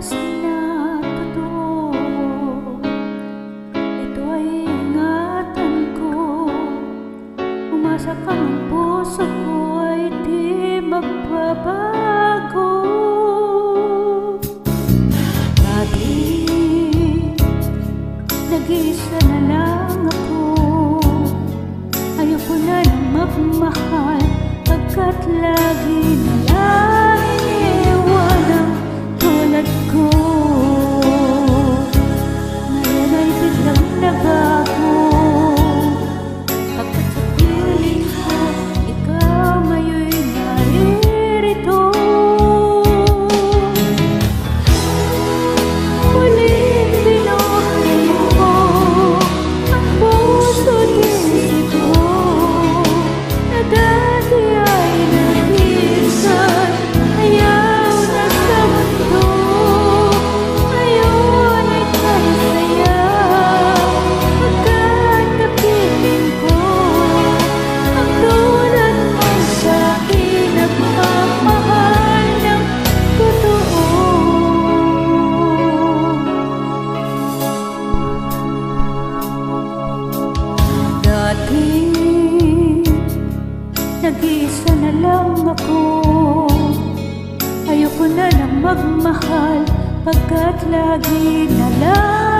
wakas na totoo. Ito ay ingatan ko. Umasa kang ang puso ko ay di magbabago. Dati nag-iisa na lang ako. Ayoko na nang magmahal, pagkat lagi na lang iniwan ang tulad ko. Ngayon ay biglang nabago, pagkat sa piling ko ikaw ngayon'y naririto. Muling binuhay mo ang puso din ko, na dati ay nag-isan, ayaw na sa mundo. Ngayon ay masaya, pagkat napiling ko ang tulad mo sa'kin, nagmamahal ng totoo. Dati nag-iisa na lang ako. Ayoko na lang magmahal, pagkat lagi na lang